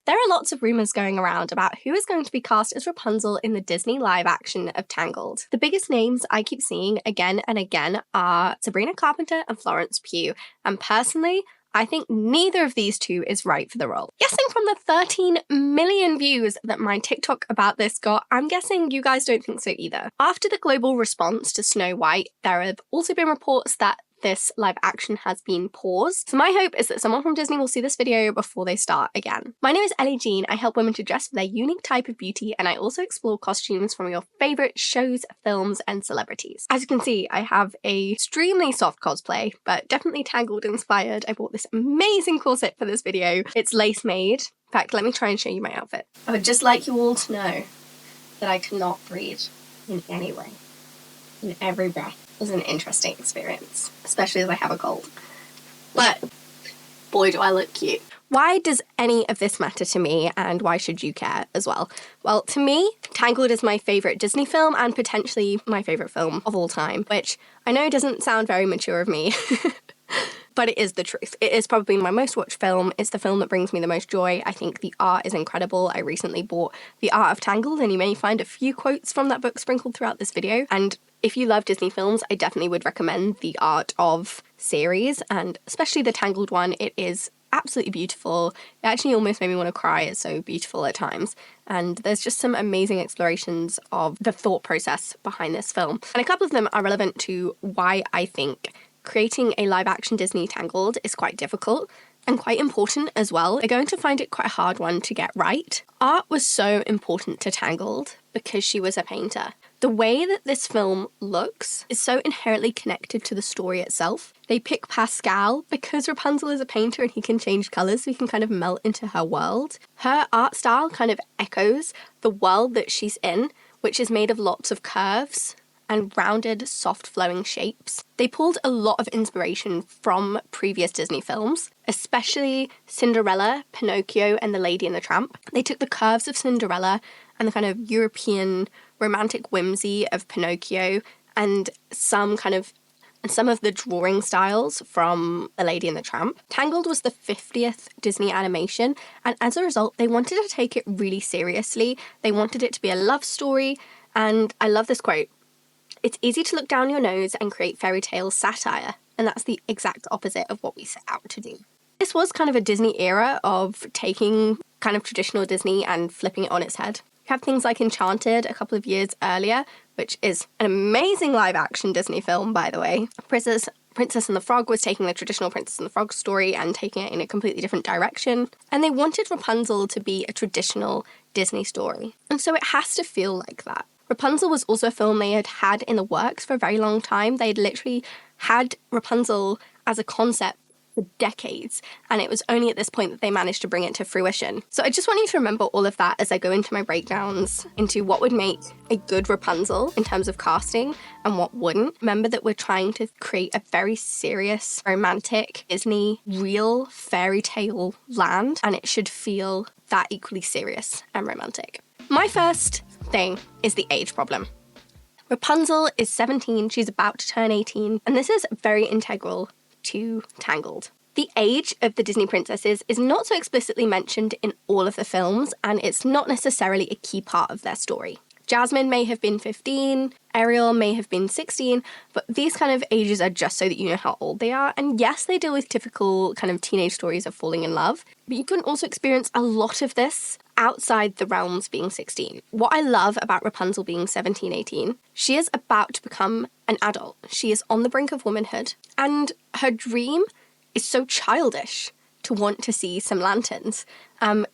There are lots of rumours going around about who is going to be cast as Rapunzel in the Disney live action of Tangled. The biggest names I keep seeing again and again are Sabrina Carpenter and Florence Pugh, and personally, I think neither of these two is right for the role. Guessing from the 13 million views that my TikTok about this got, I'm guessing you guys don't think so either. After the global response to Snow White, there have also been reports that this live action has been paused. So my hope is that someone from Disney will see this video before they start again. My name is Ellie-Jean. I help women to dress for their unique type of beauty, and I also explore costumes from your favourite shows, films, and celebrities. As you can see, I have a extremely soft cosplay, but definitely Tangled inspired. I bought this amazing corset for this video. It's lace made. In fact, let me try and show you my outfit. I would just like you all to know that I cannot breathe in any way. In every breath was an interesting experience, especially as I have a cold. But boy, do I look cute. Why does any of this matter to me, and why should you care as well? Well, to me, Tangled is my favourite Disney film and potentially my favourite film of all time, which I know doesn't sound very mature of me, but it is the truth. It is probably my most watched film. It's the film that brings me the most joy. I think the art is incredible. I recently bought The Art of Tangled, and you may find a few quotes from that book sprinkled throughout this video. And if you love Disney films, I definitely would recommend the Art of series, and especially the Tangled one. It is absolutely beautiful. It actually almost made me want to cry. It's so beautiful at times. And there's just some amazing explorations of the thought process behind this film. And a couple of them are relevant to why I think creating a live-action Disney Tangled is quite difficult and quite important as well. They're going to find it quite a hard one to get right. Art was so important to Tangled because she was a painter. The way that this film looks is so inherently connected to the story itself. They pick Pascal because Rapunzel is a painter and he can change colours, so he can kind of melt into her world. Her art style kind of echoes the world that she's in, which is made of lots of curves and rounded, soft flowing shapes. They pulled a lot of inspiration from previous Disney films, especially Cinderella, Pinocchio, and The Lady and the Tramp. They took the curves of Cinderella and the kind of European romantic whimsy of Pinocchio and some of the drawing styles from The Lady and the Tramp. Tangled was the 50th Disney animation, and as a result, they wanted to take it really seriously. They wanted it to be a love story, and I love this quote. It's easy to look down your nose and create fairy tale satire, and that's the exact opposite of what we set out to do. This was kind of a Disney era of taking kind of traditional Disney and flipping it on its head. You have things like Enchanted a couple of years earlier, which is an amazing live-action Disney film, by the way. Princess and the Frog was taking the traditional Princess and the Frog story and taking it in a completely different direction. And they wanted Rapunzel to be a traditional Disney story. And so it has to feel like that. Rapunzel was also a film they had had in the works for a very long time. They had literally had Rapunzel as a concept for decades, and it was only at this point that they managed to bring it to fruition. So I just want you to remember all of that as I go into my breakdowns into what would make a good Rapunzel in terms of casting and what wouldn't. Remember that we're trying to create a very serious, romantic, Disney, real fairy tale land, and it should feel that equally serious and romantic. My first thing is the age problem. Rapunzel is 17, she's about to turn 18, and this is very integral to Tangled. The age of the Disney princesses is not so explicitly mentioned in all of the films, and it's not necessarily a key part of their story. Jasmine may have been 15, Ariel may have been 16, but these kind of ages are just so that you know how old they are. And yes, they deal with typical kind of teenage stories of falling in love, but you can also experience a lot of this outside the realms being 16. What I love about Rapunzel being 17, 18, she is about to become an adult. She is on the brink of womanhood, and her dream is so childish to want to see some lanterns.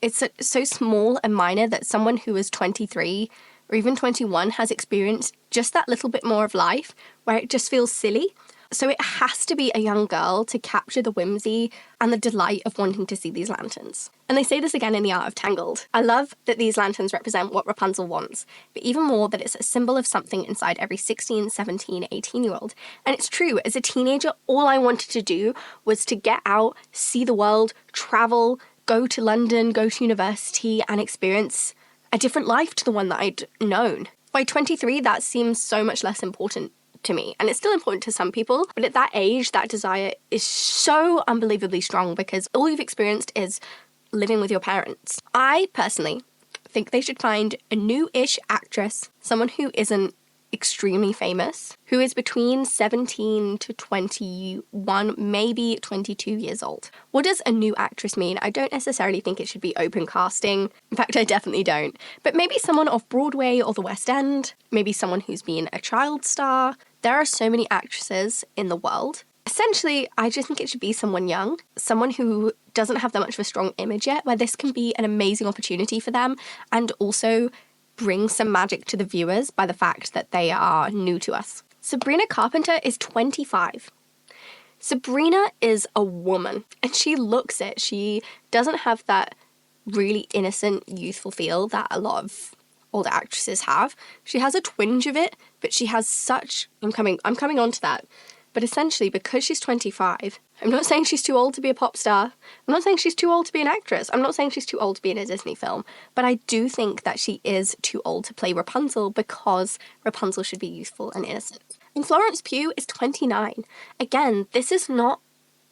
It's so small and minor that someone who is 23 or even 21 has experienced just that little bit more of life where it just feels silly. So it has to be a young girl to capture the whimsy and the delight of wanting to see these lanterns. And they say this again in The Art of Tangled. I love that these lanterns represent what Rapunzel wants, but even more that it's a symbol of something inside every 16, 17, 18-year-old. And it's true, as a teenager, all I wanted to do was to get out, see the world, travel, go to London, go to university, and experience a different life to the one that I'd known. By 23, that seems so much less important to me, and it's still important to some people, but at that age, that desire is so unbelievably strong because all you've experienced is living with your parents. I personally think they should find a new-ish actress, someone who isn't extremely famous, who is between 17 to 21, maybe 22 years old. What does a new actress mean? I don't necessarily think it should be open casting. In fact, I definitely don't. But maybe someone off Broadway or the West End, maybe someone who's been a child star. There are so many actresses in the world. Essentially, I just think it should be someone young, someone who doesn't have that much of a strong image yet, where this can be an amazing opportunity for them and also bring some magic to the viewers by the fact that they are new to us. Sabrina Carpenter is 25. Sabrina is a woman, and she looks it. She doesn't have that really innocent, youthful feel that a lot of older actresses have. She has a twinge of it, but she has such... I'm coming on to that. But essentially, because she's 25, I'm not saying she's too old to be a pop star. I'm not saying she's too old to be an actress. I'm not saying she's too old to be in a Disney film. But I do think that she is too old to play Rapunzel because Rapunzel should be youthful and innocent. And Florence Pugh is 29. Again, this is not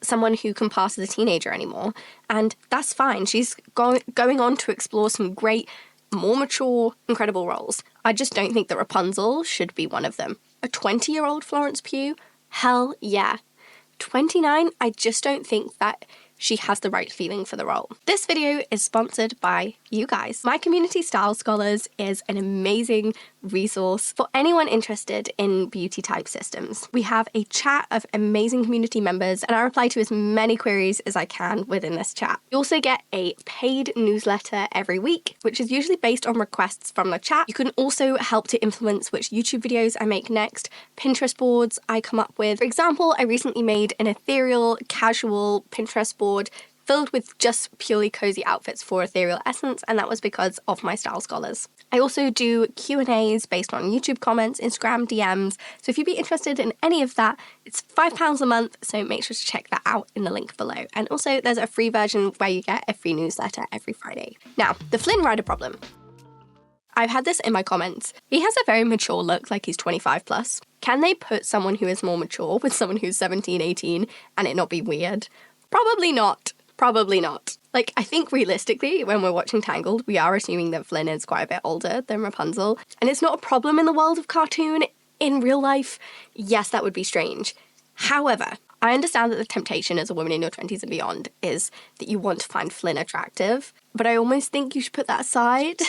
someone who can pass as a teenager anymore. And that's fine. She's going on to explore some great, more mature, incredible roles. I just don't think that Rapunzel should be one of them. A 20-year-old Florence Pugh? Hell yeah. 29, I just don't think that she has the right feeling for the role. This video is sponsored by you guys. My Community Style Scholars is an amazing resource for anyone interested in beauty type systems. We have a chat of amazing community members, and I reply to as many queries as I can within this chat. You also get a paid newsletter every week, which is usually based on requests from the chat. You can also help to influence which YouTube videos I make next, Pinterest boards I come up with. For example, I recently made an ethereal, casual Pinterest board filled with just purely cozy outfits for Ethereal Essence, and that was because of my Style Scholars. I also do Q&As based on YouTube comments, Instagram DMs, so if you'd be interested in any of that, it's £5 a month, so make sure to check that out in the link below. And also there's a free version where you get a free newsletter every Friday. Now, the Flynn rider problem. I've had this in my comments. He has a very mature look, like he's 25 plus. Can they put someone who is more mature with someone who's 17, 18 and it not be weird? Probably not. Probably not. Like, I think realistically, when we're watching Tangled, we are assuming that Flynn is quite a bit older than Rapunzel. And it's not a problem in the world of cartoon. In real life, yes, that would be strange. However, I understand that the temptation as a woman in your 20s and beyond is that you want to find Flynn attractive. But I almost think you should put that aside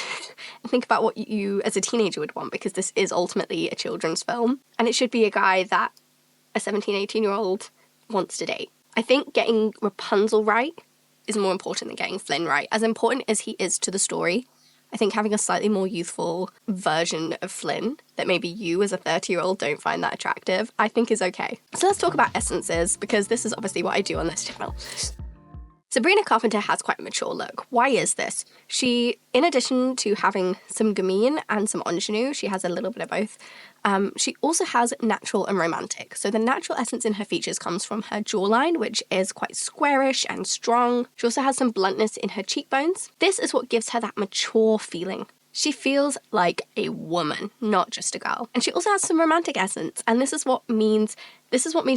and think about what you as a teenager would want, because this is ultimately a children's film. And it should be a guy that a 17, 18-year-old wants to date. I think getting Rapunzel right is more important than getting Flynn right. As important as he is to the story, I think having a slightly more youthful version of Flynn that maybe you as a 30-year-old don't find that attractive, I think is okay. So let's talk about essences, because this is obviously what I do on this channel. Sabrina Carpenter has quite a mature look. Why is this? She, in addition to having some gamine and some ingenue, she has a little bit of both. She also has natural and romantic. So the natural essence in her features comes from her jawline, which is quite squarish and strong. She also has some bluntness in her cheekbones. This is what gives her that mature feeling. She feels like a woman, not just a girl. And she also has some romantic essence, and this is what means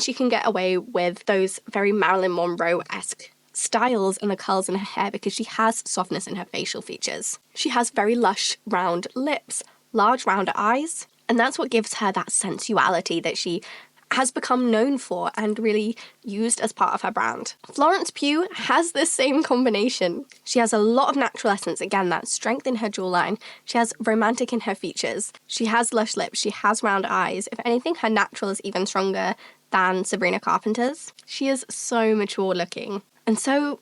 she can get away with those very Marilyn Monroe-esque styles and the curls in her hair, because she has softness in her facial features. She has very lush, round lips, large, round eyes, and that's what gives her that sensuality that she has become known for and really used as part of her brand. Florence Pugh has this same combination. She has a lot of natural essence, again, that strength in her jawline. She has romantic in her features. She has lush lips. She has round eyes. If anything, her natural is even stronger than Sabrina Carpenter's. She is so mature looking. And so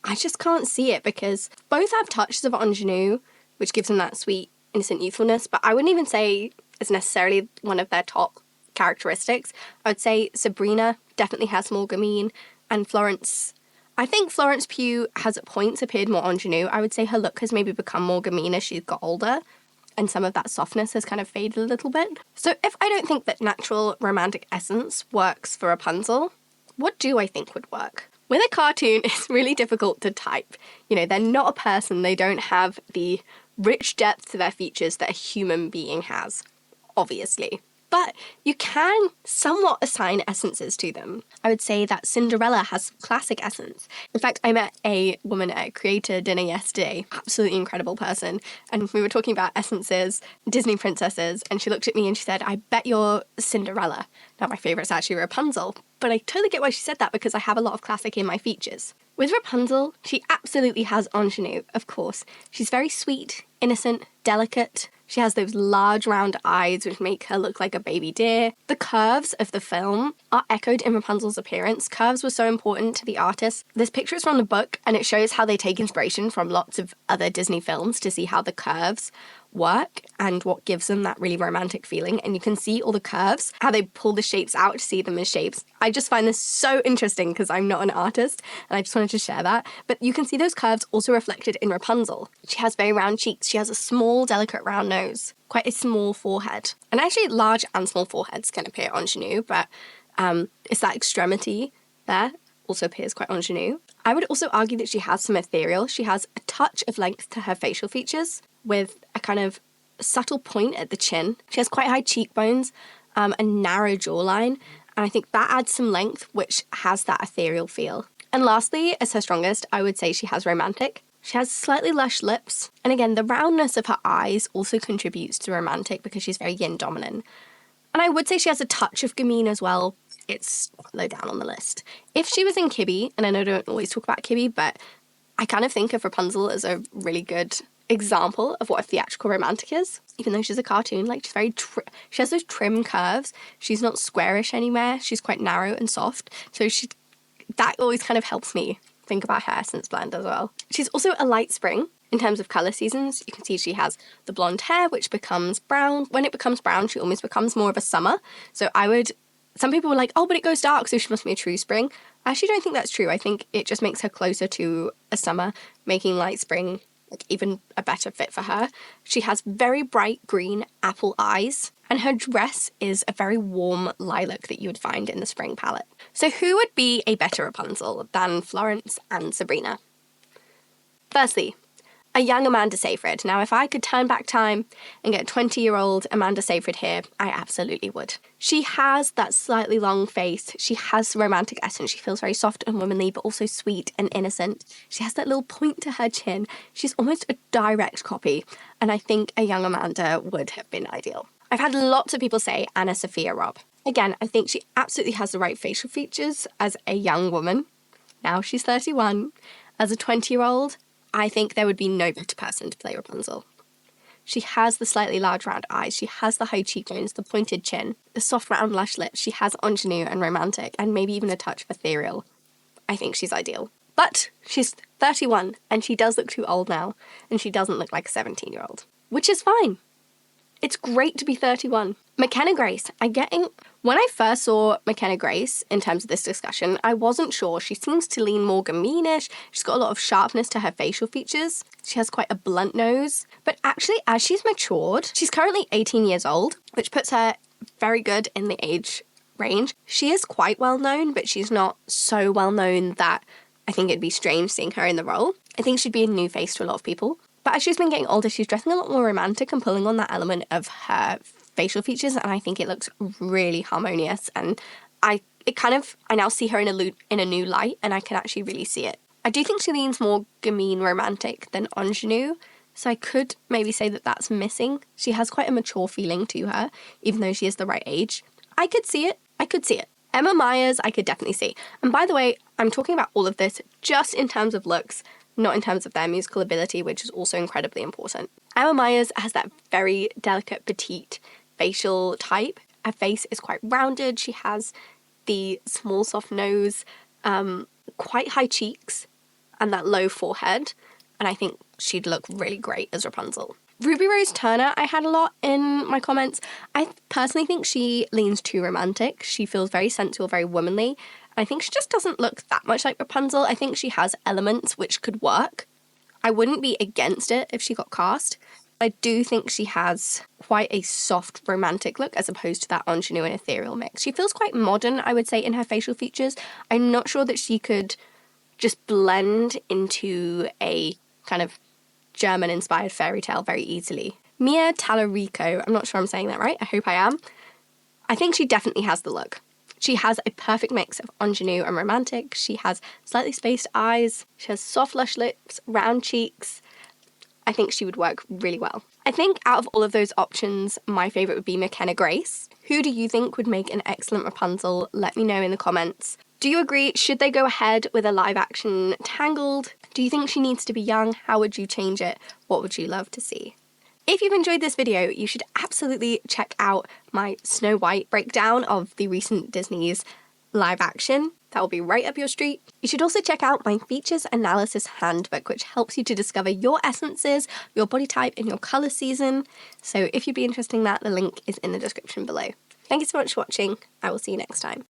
I just can't see it, because both have touches of ingenue, which gives them that sweet, innocent youthfulness, but I wouldn't even say it's necessarily one of their top characteristics. I would say Sabrina definitely has more gamine, and I think Florence Pugh has at points appeared more ingenue. I would say her look has maybe become more gamine as she's got older, and some of that softness has kind of faded a little bit. So if I don't think that natural romantic essence works for Rapunzel, what do I think would work? With a cartoon, it's really difficult to type. You know, they're not a person. They don't have the rich depth to their features that a human being has, obviously. but you can somewhat assign essences to them. I would say that Cinderella has classic essence. In fact, I met a woman at a creator dinner yesterday, absolutely incredible person, and we were talking about essences, Disney princesses, and she looked at me and she said, I bet you're Cinderella. Now, my favourite's actually Rapunzel, but I totally get why she said that because I have a lot of classic in my features. With Rapunzel, she absolutely has ingenue, of course. She's very sweet, innocent, delicate. She has those large round eyes which make her look like a baby deer. The curves of the film are echoed in Rapunzel's appearance. Curves were so important to the artist. This picture is from the book and it shows how they take inspiration from lots of other Disney films to see how the curves work and what gives them that really romantic feeling. And you can see all the curves, how they pull the shapes out to see them as shapes. I just find this so interesting because I'm not an artist and I just wanted to share that. But you can see those curves also reflected in Rapunzel. She has very round cheeks. She has a small, delicate round nose, quite a small forehead. And actually large and small foreheads can appear ingenue, but it's that extremity there also appears quite ingenue. I would also argue that she has some ethereal. She has a touch of length to her facial features with a kind of subtle point at the chin. She has quite high cheekbones, a narrow jawline, and I think that adds some length, which has that ethereal feel. And lastly, as her strongest, I would say she has romantic. She has slightly lush lips, and again, the roundness of her eyes also contributes to romantic because she's very yin dominant. And I would say she has a touch of gamine as well. It's low down on the list. If she was in Kibby, and I know I don't always talk about Kibby, but I kind of think of Rapunzel as a really good example of what a theatrical romantic is, even though she's a cartoon. Like, she's very she has those trim curves. She's not squarish anywhere. She's quite narrow and soft. So that always kind of helps me think about her essence blend as well. She's also a light spring in terms of color seasons. You can see she has the blonde hair, which becomes brown. When it becomes brown, she almost becomes more of a summer. So some people were like, oh, but it goes dark, so she must be a true spring. I actually don't think that's true. I think it just makes her closer to a summer, making light spring even a better fit for her. She has very bright green apple eyes, and her dress is a very warm lilac that you would find in the spring palette. So who would be a better Rapunzel than Florence and Sabrina? Firstly, a young Amanda Seyfried. Now, if I could turn back time and get a 20-year-old Amanda Seyfried here, I absolutely would. She has that slightly long face. She has romantic essence. She feels very soft and womanly, but also sweet and innocent. She has that little point to her chin. She's almost a direct copy, and I think a young Amanda would have been ideal. I've had lots of people say Anna Sophia Robb. Again, I think she absolutely has the right facial features as a young woman. Now she's 31. As a 20-year-old, I think there would be no better person to play Rapunzel. She has the slightly large round eyes, she has the high cheekbones, the pointed chin, the soft round lush lips, she has ingenue and romantic, and maybe even a touch of ethereal. I think she's ideal. But she's 31, and she does look too old now, and she doesn't look like a 17-year-old. Which is fine. It's great to be 31. McKenna Grace, when I first saw McKenna Grace in terms of this discussion, I wasn't sure. She seems to lean more gamine-ish. She's got a lot of sharpness to her facial features. She has quite a blunt nose. But actually, as she's matured, she's currently 18 years old, which puts her very good in the age range. She is quite well known, but she's not so well known that I think it'd be strange seeing her in the role. I think she'd be a new face to a lot of people. But as she's been getting older, she's dressing a lot more romantic and pulling on that element of her facial features, and I think it looks really harmonious, and I now see her in a new light, and I can actually really see it. I do think she leans more gamine romantic than ingenue, so I could maybe say that that's missing. She has quite a mature feeling to her, even though she is the right age. I could see it. Emma Myers, I could definitely see. And by the way, I'm talking about all of this just in terms of looks, not in terms of their musical ability, which is also incredibly important. Emma Myers has that very delicate, petite facial type. Her face is quite rounded. She has the small, soft nose, quite high cheeks, and that low forehead. And I think she'd look really great as Rapunzel. Ruby Rose Turner, I had a lot in my comments. I personally think she leans too romantic. She feels very sensual, very womanly. I think she just doesn't look that much like Rapunzel. I think she has elements which could work. I wouldn't be against it if she got cast. I do think she has quite a soft romantic look as opposed to that ingenue and ethereal mix. She feels quite modern, I would say, in her facial features. I'm not sure that she could just blend into a kind of German-inspired fairy tale very easily. Mia Tallarico, I'm not sure I'm saying that right, I hope I am. I think she definitely has the look. She has a perfect mix of ingenue and romantic. She has slightly spaced eyes. She has soft, lush lips, round cheeks. I think she would work really well. I think out of all of those options, my favourite would be McKenna Grace. Who do you think would make an excellent Rapunzel? Let me know in the comments. Do you agree? Should they go ahead with a live action Tangled? Do you think she needs to be young? How would you change it? What would you love to see? If you've enjoyed this video, you should absolutely check out my Snow White breakdown of the recent Disney's live action. That will be right up your street. You should also check out my features analysis handbook, which helps you to discover your essences, your body type, and your colour season. So if you'd be interested in that, the link is in the description below. Thank you so much for watching. I will see you next time.